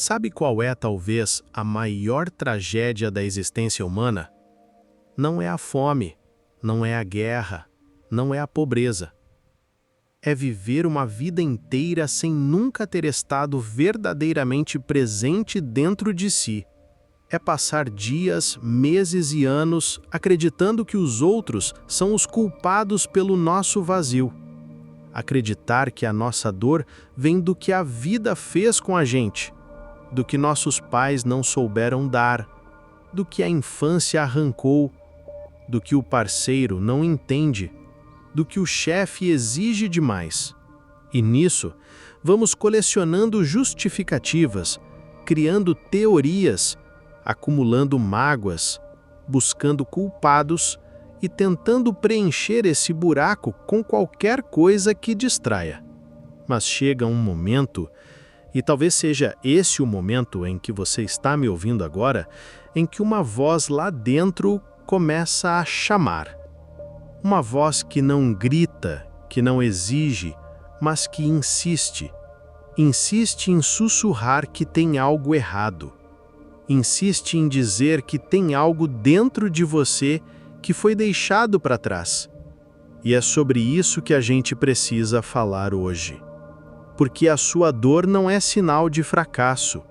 Sabe qual é, talvez, a maior tragédia da existência humana? Não é a fome, não é a guerra, não é a pobreza. É viver uma vida inteira sem nunca ter estado verdadeiramente presente dentro de si. É passar dias, meses e anos acreditando que os outros são os culpados pelo nosso vazio. Acreditar que a nossa dor vem do que a vida fez com a gente, do que nossos pais não souberam dar, do que a infância arrancou, do que o parceiro não entende, do que o chefe exige demais. E nisso, vamos colecionando justificativas, criando teorias, acumulando mágoas, buscando culpados e tentando preencher esse buraco com qualquer coisa que distraia. Mas chega um momento, e talvez seja esse o momento em que você está me ouvindo agora, em que uma voz lá dentro começa a chamar. Uma voz que não grita, que não exige, mas que insiste. Insiste em sussurrar que tem algo errado. Insiste em dizer que tem algo dentro de você que foi deixado para trás. E é sobre isso que a gente precisa falar hoje. Porque a sua dor não é sinal de fracasso.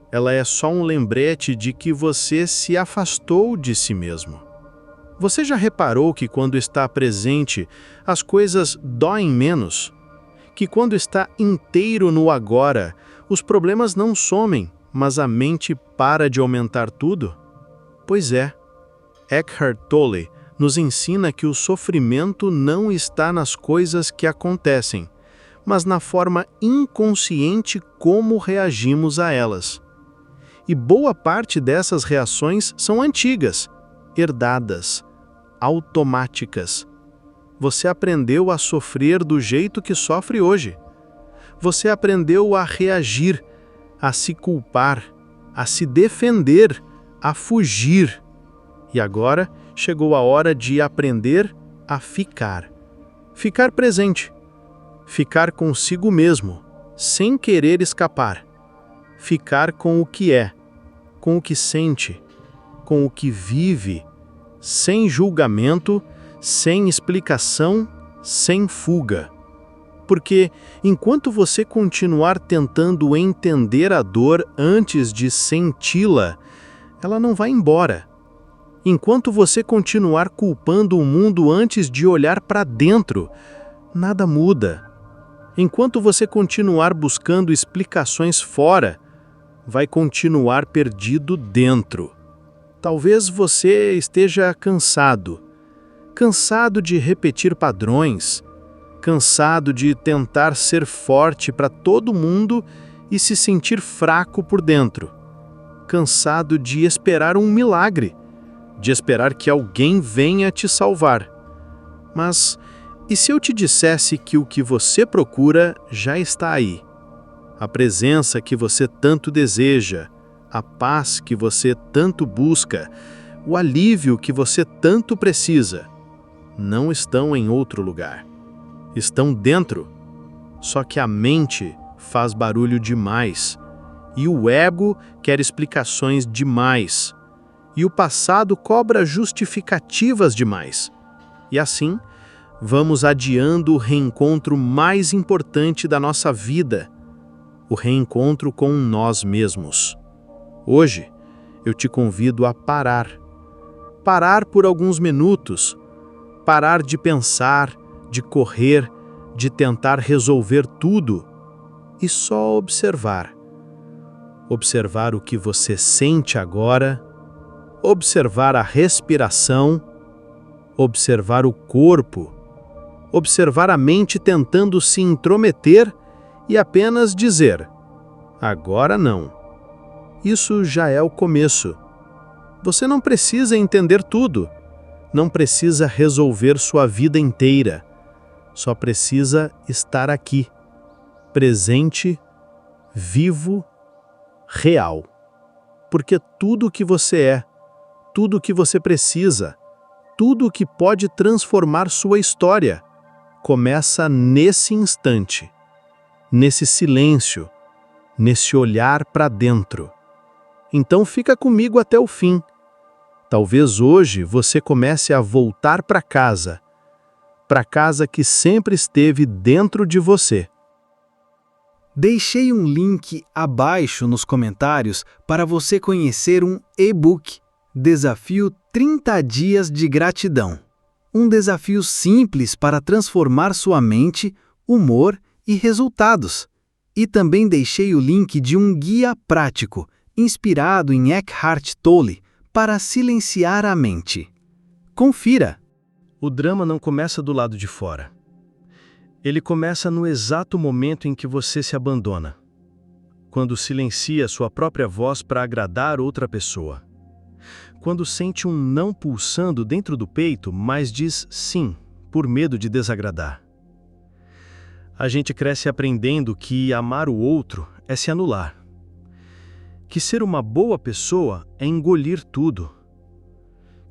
Ela é só um lembrete de que você se afastou de si mesmo. Você já reparou que quando está presente, as coisas doem menos? Que quando está inteiro no agora, os problemas não somem, mas a mente para de aumentar tudo? Pois é. Eckhart Tolle nos ensina que o sofrimento não está nas coisas que acontecem, mas na forma inconsciente como reagimos a elas. E boa parte dessas reações são antigas, herdadas, automáticas. Você aprendeu a sofrer do jeito que sofre hoje. Você aprendeu a reagir, a se culpar, a se defender, a fugir. E agora chegou a hora de aprender a ficar. Ficar presente. Ficar consigo mesmo, sem querer escapar. Ficar com o que é, com o que sente, com o que vive, sem julgamento, sem explicação, sem fuga. Porque enquanto você continuar tentando entender a dor antes de senti-la, ela não vai embora. Enquanto você continuar culpando o mundo antes de olhar para dentro, nada muda. Enquanto você continuar buscando explicações fora, vai continuar perdido dentro. Talvez você esteja cansado. Cansado de repetir padrões. Cansado de tentar ser forte para todo mundo e se sentir fraco por dentro. Cansado de esperar um milagre. De esperar que alguém venha te salvar. Mas e se eu te dissesse que o que você procura já está aí? A presença que você tanto deseja, a paz que você tanto busca, o alívio que você tanto precisa, não estão em outro lugar. Estão dentro. Só que a mente faz barulho demais, e o ego quer explicações demais, e o passado cobra justificativas demais. E assim, vamos adiando o reencontro mais importante da nossa vida, o reencontro com nós mesmos. Hoje, eu te convido a parar. Parar por alguns minutos. Parar de pensar, de correr, de tentar resolver tudo e só observar. Observar o que você sente agora, observar a respiração, observar o corpo, observar a mente tentando se intrometer e apenas dizer: agora não. Isso já é o começo. Você não precisa entender tudo. Não precisa resolver sua vida inteira. Só precisa estar aqui, presente, vivo, real. Porque tudo o que você é, tudo o que você precisa, tudo o que pode transformar sua história, começa nesse instante, nesse silêncio, nesse olhar para dentro. Então fica comigo até o fim. Talvez hoje você comece a voltar para casa que sempre esteve dentro de você. Deixei um link abaixo nos comentários para você conhecer um e-book, Desafio 30 Dias de Gratidão. Um desafio simples para transformar sua mente, humor e resultados. E também deixei o link de um guia prático, inspirado em Eckhart Tolle, para silenciar a mente. Confira! O drama não começa do lado de fora. Ele começa no exato momento em que você se abandona, quando silencia sua própria voz para agradar outra pessoa. Quando sente um não pulsando dentro do peito, mas diz sim, por medo de desagradar. A gente cresce aprendendo que amar o outro é se anular. Que ser uma boa pessoa é engolir tudo.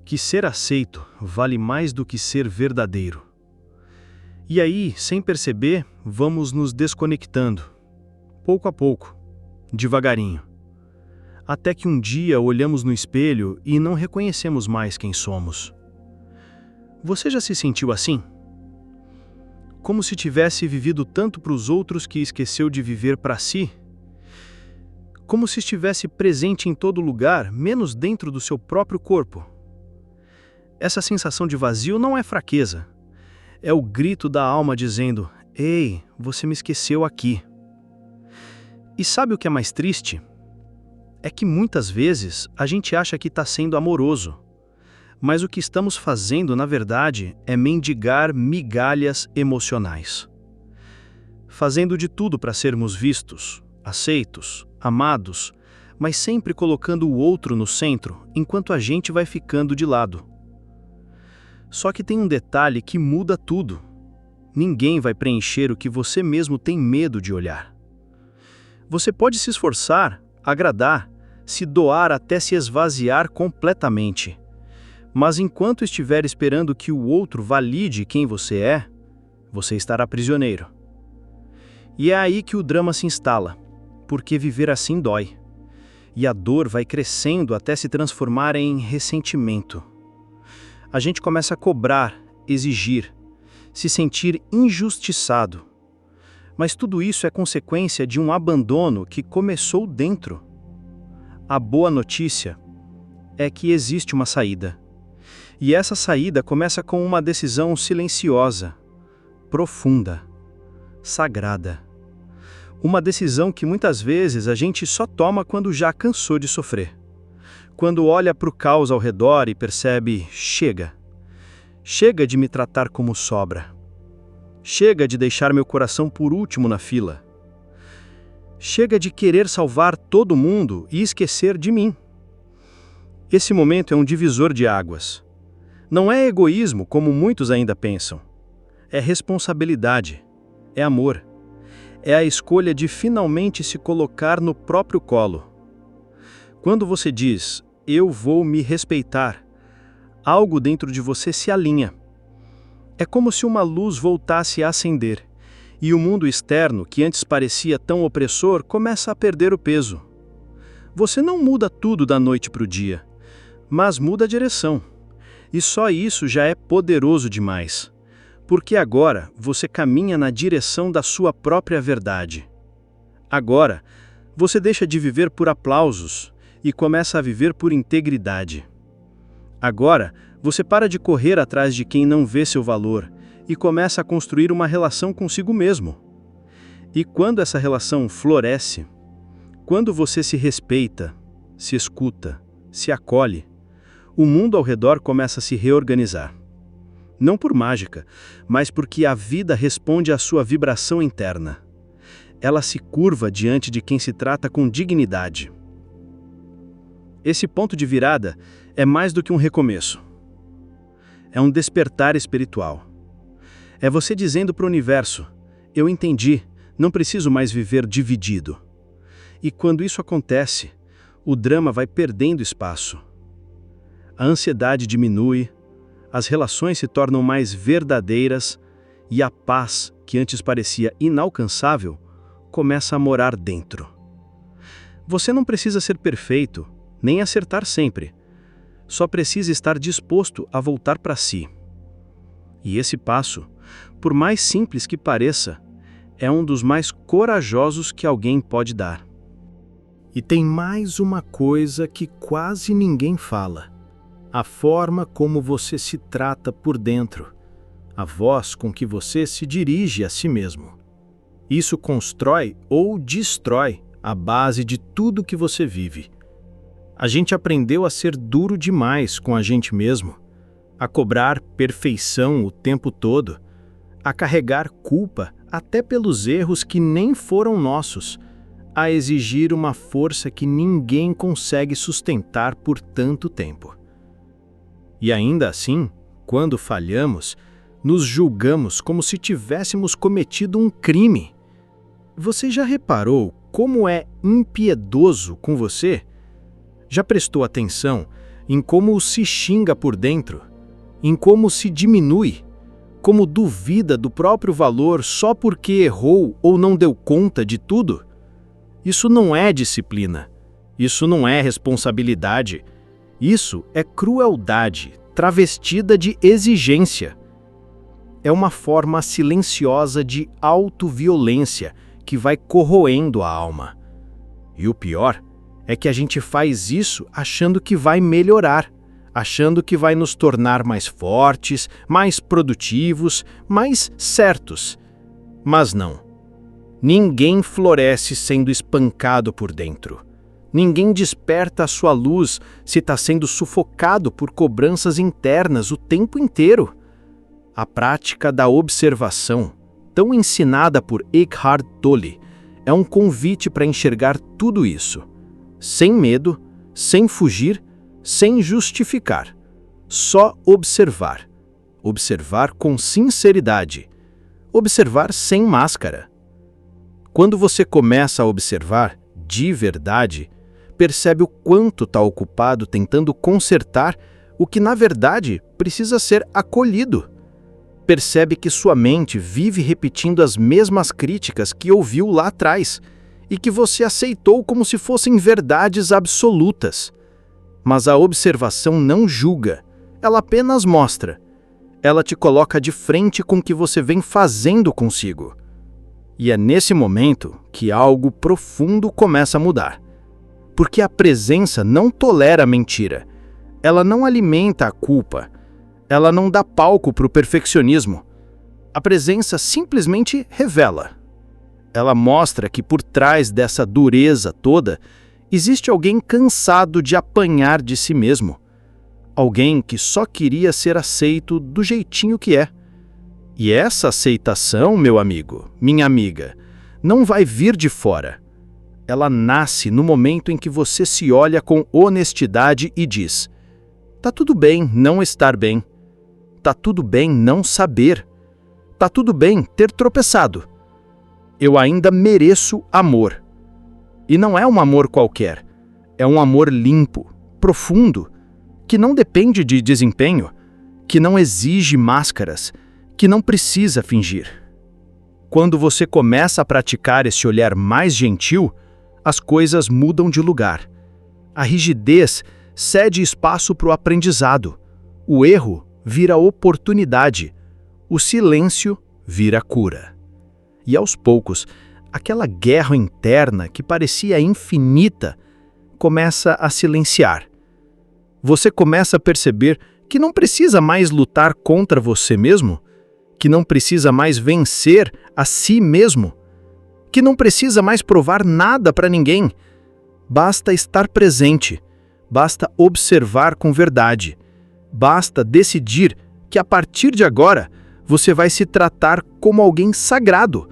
Que ser aceito vale mais do que ser verdadeiro. E aí, sem perceber, vamos nos desconectando, pouco a pouco, devagarinho. Até que um dia olhamos no espelho e não reconhecemos mais quem somos. Você já se sentiu assim? Como se tivesse vivido tanto para os outros que esqueceu de viver para si? Como se estivesse presente em todo lugar, menos dentro do seu próprio corpo? Essa sensação de vazio não é fraqueza. É o grito da alma dizendo: "Ei, você me esqueceu aqui." E sabe o que é mais triste? É que muitas vezes a gente acha que está sendo amoroso, mas o que estamos fazendo, na verdade, é mendigar migalhas emocionais. Fazendo de tudo para sermos vistos, aceitos, amados, mas sempre colocando o outro no centro, enquanto a gente vai ficando de lado. Só que tem um detalhe que muda tudo. Ninguém vai preencher o que você mesmo tem medo de olhar. Você pode se esforçar, agradar, se doar até se esvaziar completamente. Mas enquanto estiver esperando que o outro valide quem você é, você estará prisioneiro. E é aí que o drama se instala, porque viver assim dói. E a dor vai crescendo até se transformar em ressentimento. A gente começa a cobrar, exigir, se sentir injustiçado. Mas tudo isso é consequência de um abandono que começou dentro. A boa notícia é que existe uma saída. E essa saída começa com uma decisão silenciosa, profunda, sagrada. Uma decisão que muitas vezes a gente só toma quando já cansou de sofrer. Quando olha para o caos ao redor e percebe: chega. Chega de me tratar como sobra. Chega de deixar meu coração por último na fila. Chega de querer salvar todo mundo e esquecer de mim. Esse momento é um divisor de águas. Não é egoísmo, como muitos ainda pensam. É responsabilidade. É amor. É a escolha de finalmente se colocar no próprio colo. Quando você diz: eu vou me respeitar, algo dentro de você se alinha. É como se uma luz voltasse a acender, e o mundo externo, que antes parecia tão opressor, começa a perder o peso. Você não muda tudo da noite para o dia, mas muda a direção. E só isso já é poderoso demais, porque agora você caminha na direção da sua própria verdade. Agora, você deixa de viver por aplausos e começa a viver por integridade. Agora, você para de correr atrás de quem não vê seu valor e começa a construir uma relação consigo mesmo. E quando essa relação floresce, quando você se respeita, se escuta, se acolhe, o mundo ao redor começa a se reorganizar. Não por mágica, mas porque a vida responde à sua vibração interna. Ela se curva diante de quem se trata com dignidade. Esse ponto de virada é mais do que um recomeço. É um despertar espiritual. É você dizendo para o universo: eu entendi, não preciso mais viver dividido. E quando isso acontece, o drama vai perdendo espaço. A ansiedade diminui, as relações se tornam mais verdadeiras e a paz, que antes parecia inalcançável, começa a morar dentro. Você não precisa ser perfeito, nem acertar sempre. Só precisa estar disposto a voltar para si. E esse passo, por mais simples que pareça, é um dos mais corajosos que alguém pode dar. E tem mais uma coisa que quase ninguém fala: a forma como você se trata por dentro, a voz com que você se dirige a si mesmo. Isso constrói ou destrói a base de tudo que você vive. A gente aprendeu a ser duro demais com a gente mesmo, a cobrar perfeição o tempo todo, a carregar culpa até pelos erros que nem foram nossos, a exigir uma força que ninguém consegue sustentar por tanto tempo. E ainda assim, quando falhamos, nos julgamos como se tivéssemos cometido um crime. Você já reparou como é impiedoso com você? Já prestou atenção em como se xinga por dentro? Em como se diminui? Como duvida do próprio valor só porque errou ou não deu conta de tudo? Isso não é disciplina. Isso não é responsabilidade. Isso é crueldade, travestida de exigência. É uma forma silenciosa de autoviolência que vai corroendo a alma. E o pior é que a gente faz isso achando que vai melhorar, achando que vai nos tornar mais fortes, mais produtivos, mais certos. Mas não. Ninguém floresce sendo espancado por dentro. Ninguém desperta a sua luz se está sendo sufocado por cobranças internas o tempo inteiro. A prática da observação, tão ensinada por Eckhart Tolle, é um convite para enxergar tudo isso, sem medo, sem fugir, sem justificar. Só observar. Observar com sinceridade. Observar sem máscara. Quando você começa a observar de verdade, percebe o quanto está ocupado tentando consertar o que, na verdade, precisa ser acolhido. Percebe que sua mente vive repetindo as mesmas críticas que ouviu lá atrás e que você aceitou como se fossem verdades absolutas. Mas a observação não julga, ela apenas mostra. Ela te coloca de frente com o que você vem fazendo consigo. E é nesse momento que algo profundo começa a mudar. Porque a presença não tolera a mentira. Ela não alimenta a culpa. Ela não dá palco para o perfeccionismo. A presença simplesmente revela. Ela mostra que por trás dessa dureza toda, existe alguém cansado de apanhar de si mesmo. Alguém que só queria ser aceito do jeitinho que é. E essa aceitação, meu amigo, minha amiga, não vai vir de fora. Ela nasce no momento em que você se olha com honestidade e diz: tá tudo bem não estar bem. Tá tudo bem não saber. Tá tudo bem ter tropeçado. Eu ainda mereço amor. E não é um amor qualquer. É um amor limpo, profundo, que não depende de desempenho, que não exige máscaras, que não precisa fingir. Quando você começa a praticar esse olhar mais gentil, as coisas mudam de lugar. A rigidez cede espaço para o aprendizado. O erro vira oportunidade. O silêncio vira cura. E aos poucos, aquela guerra interna que parecia infinita começa a silenciar. Você começa a perceber que não precisa mais lutar contra você mesmo, que não precisa mais vencer a si mesmo, que não precisa mais provar nada para ninguém. Basta estar presente, basta observar com verdade, basta decidir que a partir de agora você vai se tratar como alguém sagrado,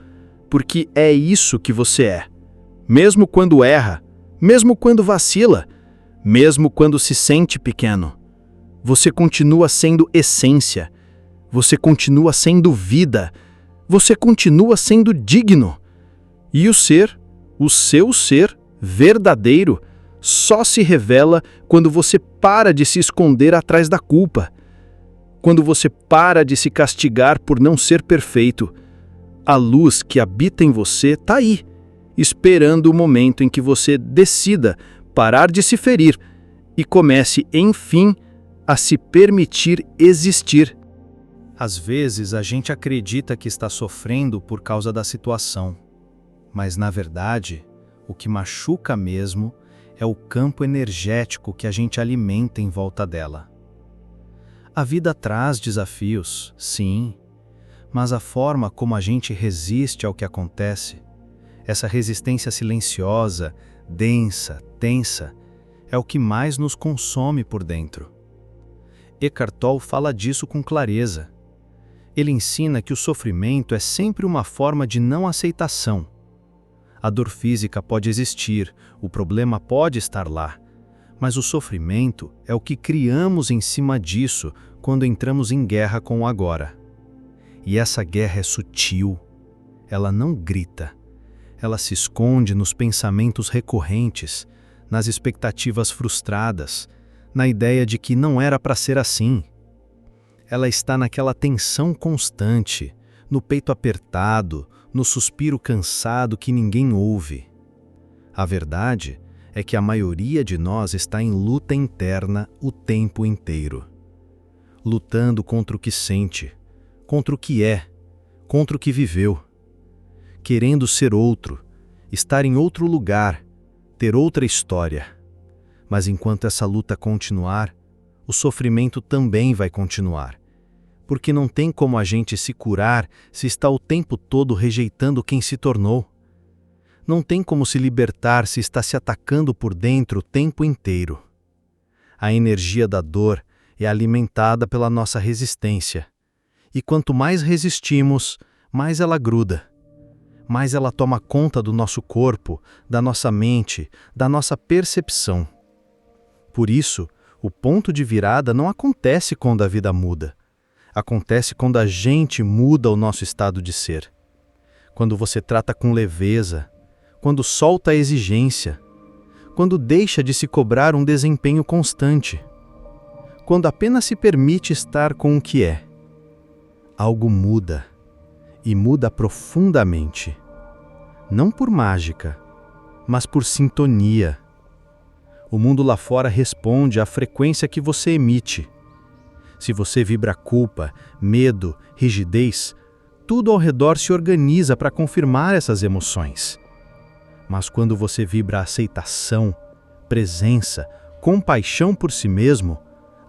porque é isso que você é. Mesmo quando erra, mesmo quando vacila, mesmo quando se sente pequeno, você continua sendo essência, você continua sendo vida, você continua sendo digno. E o seu ser verdadeiro, só se revela quando você para de se esconder atrás da culpa, quando você para de se castigar por não ser perfeito. A luz que habita em você está aí, esperando o momento em que você decida parar de se ferir e comece, enfim, a se permitir existir. Às vezes a gente acredita que está sofrendo por causa da situação, mas na verdade, o que machuca mesmo é o campo energético que a gente alimenta em volta dela. A vida traz desafios, sim, mas a forma como a gente resiste ao que acontece, essa resistência silenciosa, densa, tensa, é o que mais nos consome por dentro. Eckhart Tolle fala disso com clareza. Ele ensina que o sofrimento é sempre uma forma de não aceitação. A dor física pode existir, o problema pode estar lá, mas o sofrimento é o que criamos em cima disso quando entramos em guerra com o agora. E essa guerra é sutil, ela não grita, ela se esconde nos pensamentos recorrentes, nas expectativas frustradas, na ideia de que não era para ser assim. Ela está naquela tensão constante, no peito apertado, no suspiro cansado que ninguém ouve. A verdade é que a maioria de nós está em luta interna o tempo inteiro. Lutando contra o que sente, contra o que é, contra o que viveu. Querendo ser outro, estar em outro lugar, ter outra história. Mas enquanto essa luta continuar, o sofrimento também vai continuar. Porque não tem como a gente se curar se está o tempo todo rejeitando quem se tornou. Não tem como se libertar se está se atacando por dentro o tempo inteiro. A energia da dor é alimentada pela nossa resistência. E quanto mais resistimos, mais ela gruda. Mais ela toma conta do nosso corpo, da nossa mente, da nossa percepção. Por isso, o ponto de virada não acontece quando a vida muda. Acontece quando a gente muda o nosso estado de ser. Quando você trata com leveza, quando solta a exigência, quando deixa de se cobrar um desempenho constante, quando apenas se permite estar com o que é. Algo muda, e muda profundamente. Não por mágica, mas por sintonia. O mundo lá fora responde à frequência que você emite. Se você vibra culpa, medo, rigidez, tudo ao redor se organiza para confirmar essas emoções. Mas quando você vibra aceitação, presença, compaixão por si mesmo,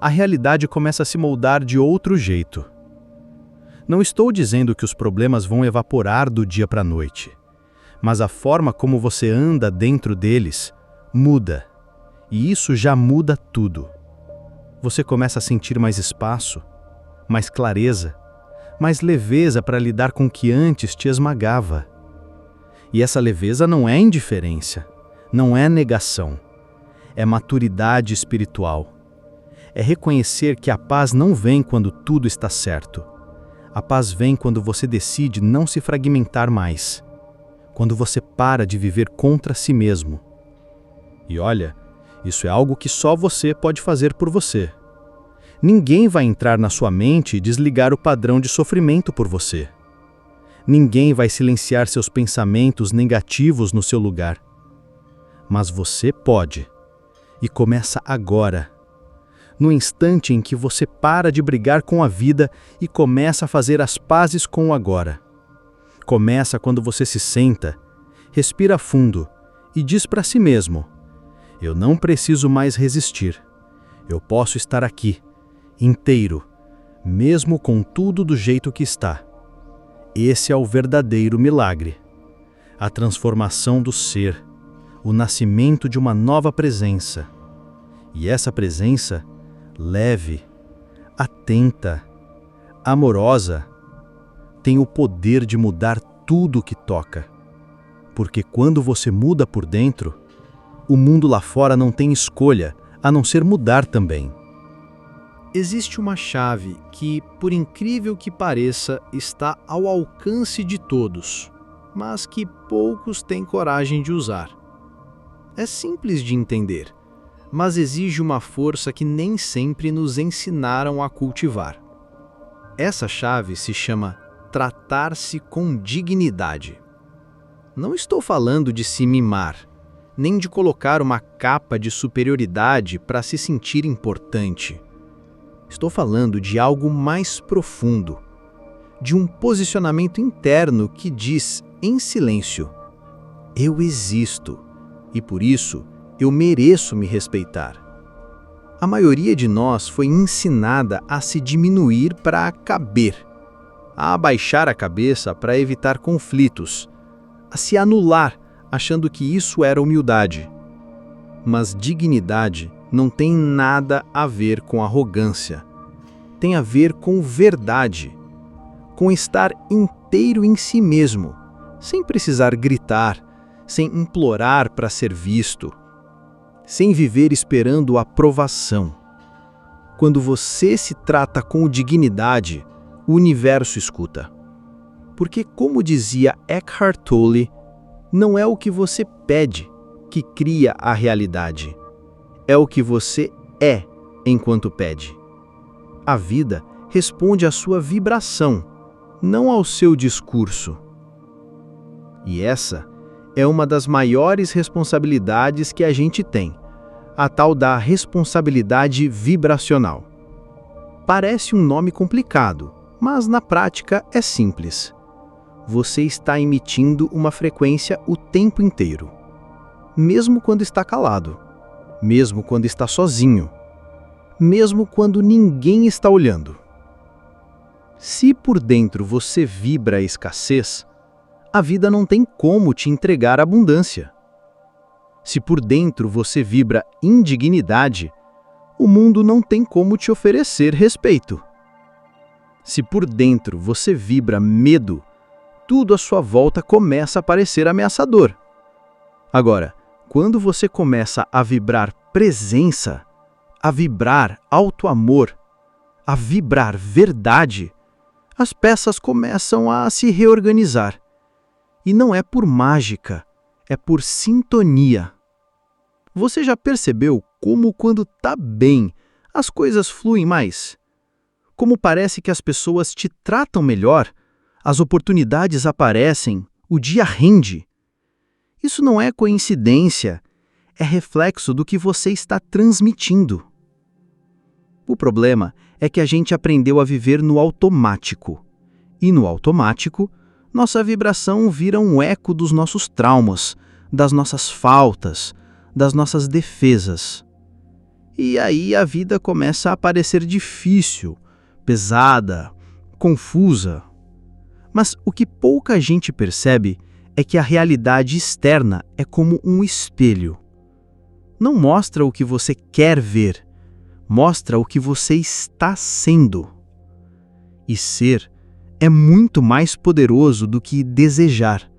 a realidade começa a se moldar de outro jeito. Não estou dizendo que os problemas vão evaporar do dia para a noite, mas a forma como você anda dentro deles muda, e isso já muda tudo. Você começa a sentir mais espaço, mais clareza, mais leveza para lidar com o que antes te esmagava. E essa leveza não é indiferença, não é negação, é maturidade espiritual. É reconhecer que a paz não vem quando tudo está certo. A paz vem quando você decide não se fragmentar mais, quando você para de viver contra si mesmo. E olha, isso é algo que só você pode fazer por você. Ninguém vai entrar na sua mente e desligar o padrão de sofrimento por você. Ninguém vai silenciar seus pensamentos negativos no seu lugar. Mas você pode. E começa agora. No instante em que você para de brigar com a vida e começa a fazer as pazes com o agora. Começa quando você se senta, respira fundo e diz para si mesmo: eu não preciso mais resistir. Eu posso estar aqui, inteiro, mesmo com tudo do jeito que está. Esse é o verdadeiro milagre. A transformação do ser, o nascimento de uma nova presença. E essa presença, leve, atenta, amorosa, tem o poder de mudar tudo o que toca. Porque quando você muda por dentro, o mundo lá fora não tem escolha a não ser mudar também. Existe uma chave que, por incrível que pareça, está ao alcance de todos, mas que poucos têm coragem de usar. É simples de entender, mas exige uma força que nem sempre nos ensinaram a cultivar. Essa chave se chama tratar-se com dignidade. Não estou falando de se mimar, nem de colocar uma capa de superioridade para se sentir importante. Estou falando de algo mais profundo, de um posicionamento interno que diz, em silêncio, eu existo e por isso eu mereço me respeitar. A maioria de nós foi ensinada a se diminuir para caber, a abaixar a cabeça para evitar conflitos, a se anular achando que isso era humildade. Mas dignidade não tem nada a ver com arrogância. Tem a ver com verdade, com estar inteiro em si mesmo, sem precisar gritar, sem implorar para ser visto, sem viver esperando aprovação. Quando você se trata com dignidade, o universo escuta. Porque, como dizia Eckhart Tolle, não é o que você pede que cria a realidade. É o que você é enquanto pede. A vida responde à sua vibração, não ao seu discurso. E essa é uma das maiores responsabilidades que a gente tem, a tal da responsabilidade vibracional. Parece um nome complicado, mas na prática é simples. Você está emitindo uma frequência o tempo inteiro. Mesmo quando está calado, mesmo quando está sozinho, mesmo quando ninguém está olhando. Se por dentro você vibra a escassez, a vida não tem como te entregar abundância. Se por dentro você vibra indignidade, o mundo não tem como te oferecer respeito. Se por dentro você vibra medo, tudo à sua volta começa a parecer ameaçador. Agora, quando você começa a vibrar presença, a vibrar auto-amor, a vibrar verdade, as peças começam a se reorganizar. E não é por mágica, é por sintonia. Você já percebeu como quando está bem, as coisas fluem mais? Como parece que as pessoas te tratam melhor? As oportunidades aparecem, o dia rende. Isso não é coincidência, é reflexo do que você está transmitindo. O problema é que a gente aprendeu a viver no automático. E no automático, nossa vibração vira um eco dos nossos traumas, das nossas faltas, das nossas defesas. E aí a vida começa a parecer difícil, pesada, confusa. Mas o que pouca gente percebe é que a realidade externa é como um espelho. Não mostra o que você quer ver, mostra o que você está sendo. E ser é muito mais poderoso do que desejar,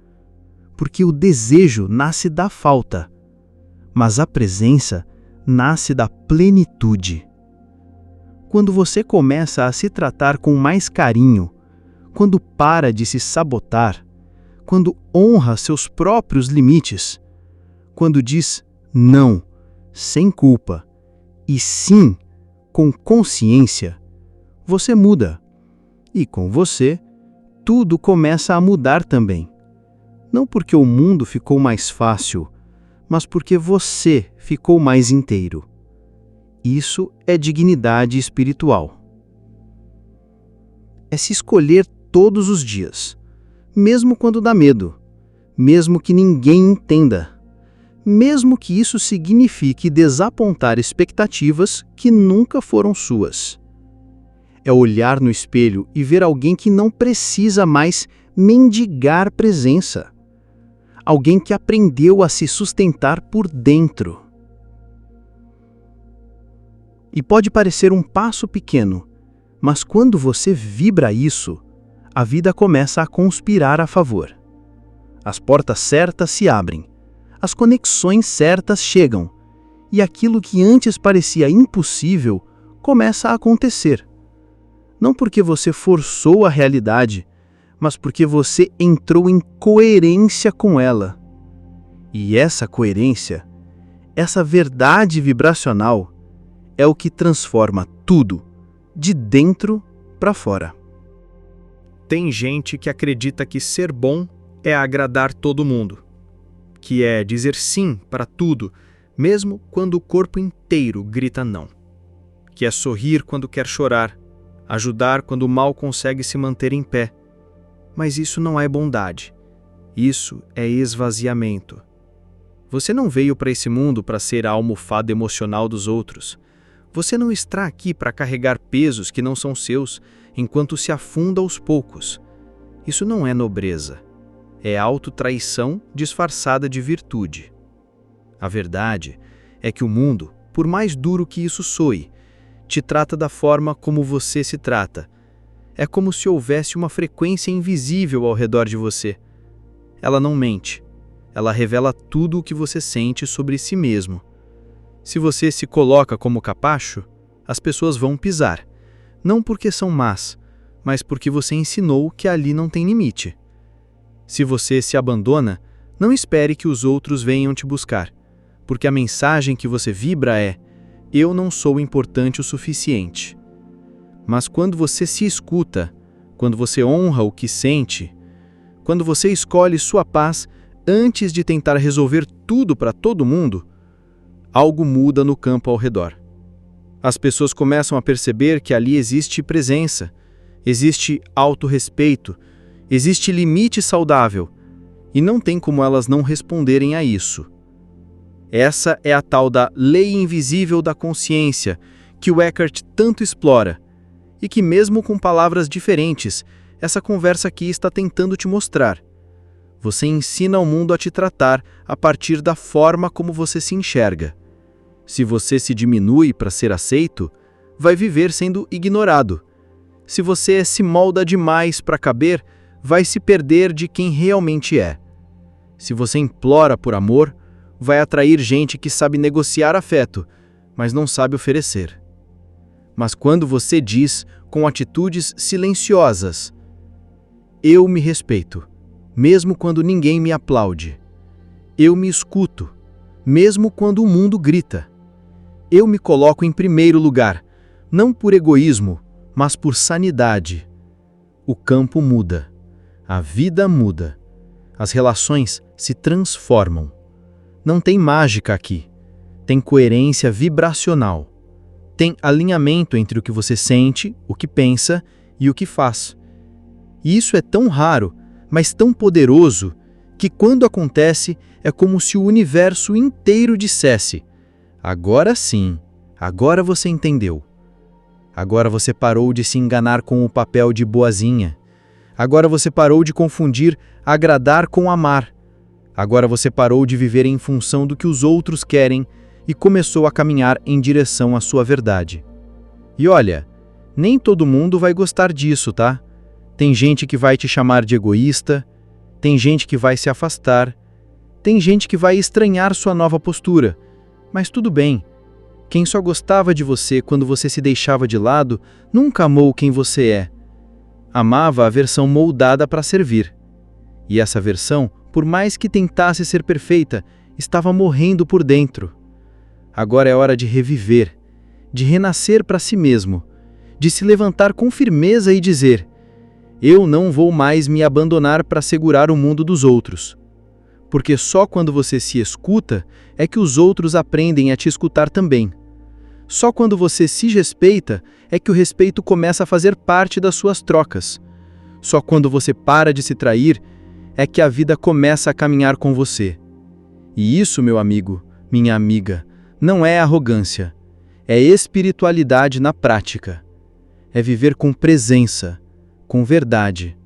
porque o desejo nasce da falta, mas a presença nasce da plenitude. Quando você começa a se tratar com mais carinho, quando para de se sabotar, quando honra seus próprios limites, quando diz não, sem culpa, e sim, com consciência, você muda. E com você, tudo começa a mudar também. Não porque o mundo ficou mais fácil, mas porque você ficou mais inteiro. Isso é dignidade espiritual. É se escolher todos os dias, mesmo quando dá medo, mesmo que ninguém entenda, mesmo que isso signifique desapontar expectativas que nunca foram suas. É olhar no espelho e ver alguém que não precisa mais mendigar presença. Alguém que aprendeu a se sustentar por dentro. E pode parecer um passo pequeno, mas quando você vibra isso, a vida começa a conspirar a favor. As portas certas se abrem, as conexões certas chegam, e aquilo que antes parecia impossível começa a acontecer. Não porque você forçou a realidade, mas porque você entrou em coerência com ela. E essa coerência, essa verdade vibracional, é o que transforma tudo, de dentro para fora. Tem gente que acredita que ser bom é agradar todo mundo, que é dizer sim para tudo, mesmo quando o corpo inteiro grita não, que é sorrir quando quer chorar, ajudar quando o mal consegue se manter em pé. Mas isso não é bondade. Isso é esvaziamento. Você não veio para esse mundo para ser a almofada emocional dos outros. Você não está aqui para carregar pesos que não são seus, enquanto se afunda aos poucos. Isso não é nobreza. É autotraição disfarçada de virtude. A verdade é que o mundo, por mais duro que isso soe, te trata da forma como você se trata. É como se houvesse uma frequência invisível ao redor de você. Ela não mente. Ela revela tudo o que você sente sobre si mesmo. Se você se coloca como capacho, as pessoas vão pisar. Não porque são más, mas porque você ensinou que ali não tem limite. Se você se abandona, não espere que os outros venham te buscar, porque a mensagem que você vibra é: eu não sou importante o suficiente. Mas quando você se escuta, quando você honra o que sente, quando você escolhe sua paz antes de tentar resolver tudo para todo mundo, algo muda no campo ao redor. As pessoas começam a perceber que ali existe presença, existe autorrespeito, existe limite saudável, e não tem como elas não responderem a isso. Essa é a tal da lei invisível da consciência que o Eckhart tanto explora, e que mesmo com palavras diferentes, essa conversa aqui está tentando te mostrar. Você ensina ao mundo a te tratar a partir da forma como você se enxerga. Se você se diminui para ser aceito, vai viver sendo ignorado. Se você se molda demais para caber, vai se perder de quem realmente é. Se você implora por amor, vai atrair gente que sabe negociar afeto, mas não sabe oferecer. Mas quando você diz, com atitudes silenciosas: eu me respeito, mesmo quando ninguém me aplaude. Eu me escuto, mesmo quando o mundo grita. Eu me coloco em primeiro lugar, não por egoísmo, mas por sanidade. O campo muda, a vida muda, as relações se transformam. Não tem mágica aqui, tem coerência vibracional. Tem alinhamento entre o que você sente, o que pensa e o que faz. E isso é tão raro, mas tão poderoso, que quando acontece é como se o universo inteiro dissesse: agora sim, agora você entendeu. Agora você parou de se enganar com o papel de boazinha. Agora você parou de confundir agradar com amar. Agora você parou de viver em função do que os outros querem e começou a caminhar em direção à sua verdade. E olha, nem todo mundo vai gostar disso, tá? Tem gente que vai te chamar de egoísta, tem gente que vai se afastar, tem gente que vai estranhar sua nova postura, mas tudo bem. Quem só gostava de você quando você se deixava de lado, nunca amou quem você é. Amava a versão moldada para servir. E essa versão, por mais que tentasse ser perfeita, estava morrendo por dentro. Agora é hora de reviver, de renascer para si mesmo, de se levantar com firmeza e dizer: eu não vou mais me abandonar para segurar o mundo dos outros. Porque só quando você se escuta é que os outros aprendem a te escutar também. Só quando você se respeita é que o respeito começa a fazer parte das suas trocas. Só quando você para de se trair é que a vida começa a caminhar com você. E isso, meu amigo, minha amiga, não é arrogância, é espiritualidade na prática. É viver com presença, com verdade,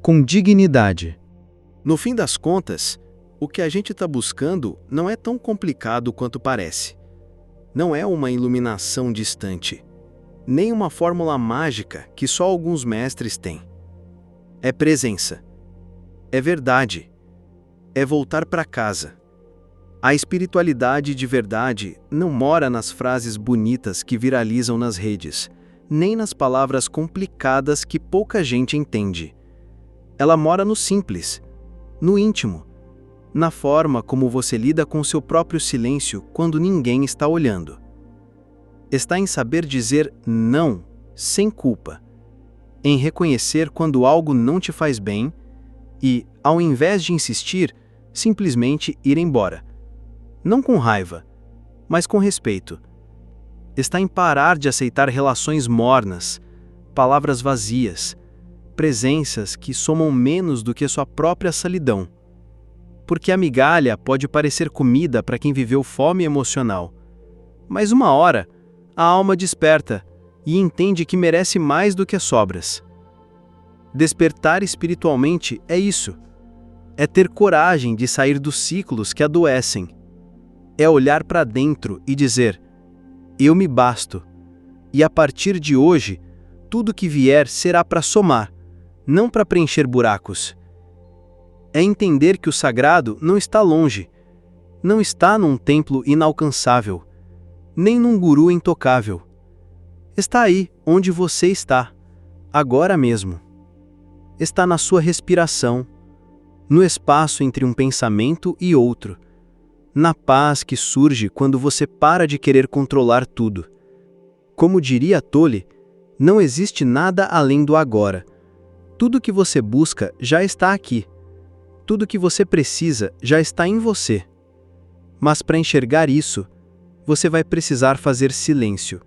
com dignidade. No fim das contas, o que a gente está buscando não é tão complicado quanto parece. Não é uma iluminação distante, nem uma fórmula mágica que só alguns mestres têm. É presença, é verdade, é voltar para casa. A espiritualidade de verdade não mora nas frases bonitas que viralizam nas redes, nem nas palavras complicadas que pouca gente entende. Ela mora no simples, no íntimo, na forma como você lida com seu próprio silêncio quando ninguém está olhando. Está em saber dizer não, sem culpa, em reconhecer quando algo não te faz bem e, ao invés de insistir, simplesmente ir embora. Não com raiva, mas com respeito. Está em parar de aceitar relações mornas, palavras vazias, presenças que somam menos do que sua própria solidão. Porque a migalha pode parecer comida para quem viveu fome emocional. Mas uma hora, a alma desperta e entende que merece mais do que as sobras. Despertar espiritualmente é isso. É ter coragem de sair dos ciclos que adoecem. É olhar para dentro e dizer: eu me basto. E a partir de hoje, tudo que vier será para somar, não para preencher buracos. É entender que o sagrado não está longe, não está num templo inalcançável, nem num guru intocável. Está aí onde você está, agora mesmo. Está na sua respiração, no espaço entre um pensamento e outro, na paz que surge quando você para de querer controlar tudo. Como diria Tolle, não existe nada além do agora. Tudo que você busca já está aqui. Tudo que você precisa já está em você. Mas para enxergar isso, você vai precisar fazer silêncio.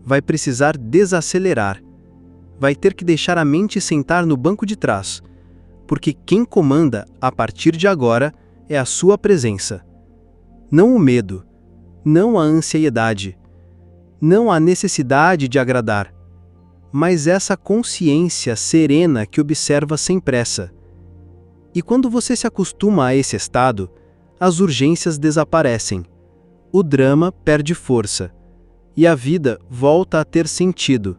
Vai precisar desacelerar. Vai ter que deixar a mente sentar no banco de trás, porque quem comanda, a partir de agora, é a sua presença. Não o medo, não a ansiedade, não a necessidade de agradar, mas essa consciência serena que observa sem pressa. E quando você se acostuma a esse estado, as urgências desaparecem, o drama perde força, e a vida volta a ter sentido.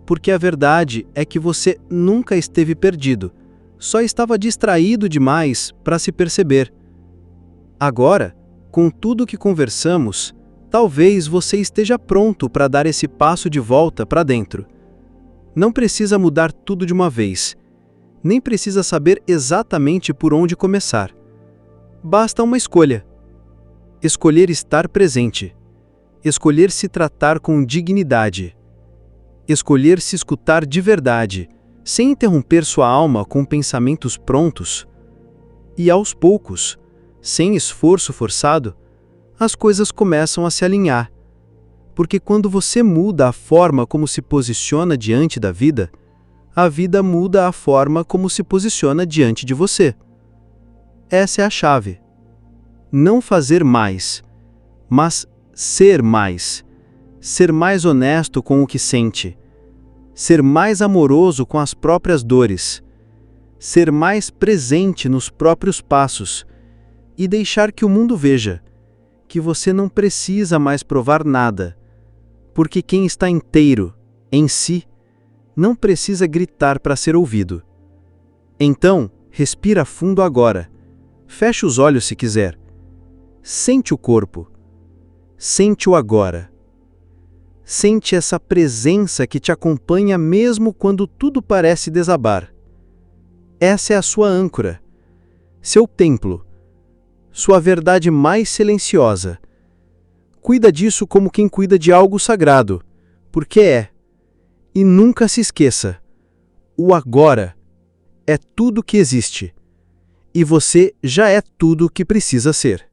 Porque a verdade é que você nunca esteve perdido, só estava distraído demais para se perceber. Agora, com tudo que conversamos, talvez você esteja pronto para dar esse passo de volta para dentro. Não precisa mudar tudo de uma vez, nem precisa saber exatamente por onde começar. Basta uma escolha. Escolher estar presente. Escolher se tratar com dignidade. Escolher se escutar de verdade, sem interromper sua alma com pensamentos prontos. E aos poucos, sem esforço forçado, as coisas começam a se alinhar. Porque quando você muda a forma como se posiciona diante da vida, a vida muda a forma como se posiciona diante de você. Essa é a chave. Não fazer mais, mas ser mais. Ser mais honesto com o que sente. Ser mais amoroso com as próprias dores. Ser mais presente nos próprios passos. E deixar que o mundo veja que você não precisa mais provar nada. Porque quem está inteiro, em si, não precisa gritar para ser ouvido. Então, respira fundo agora. Feche os olhos se quiser. Sente o corpo. Sente o agora. Sente essa presença que te acompanha mesmo quando tudo parece desabar. Essa é a sua âncora, seu templo, sua verdade mais silenciosa. Cuida disso como quem cuida de algo sagrado, porque é. E nunca se esqueça, o agora é tudo que existe, e você já é tudo que precisa ser.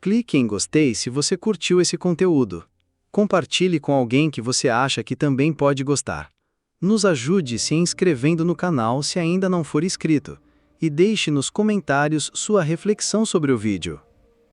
Clique em gostei se você curtiu esse conteúdo. Compartilhe com alguém que você acha que também pode gostar. Nos ajude se inscrevendo no canal se ainda não for inscrito, e deixe nos comentários sua reflexão sobre o vídeo.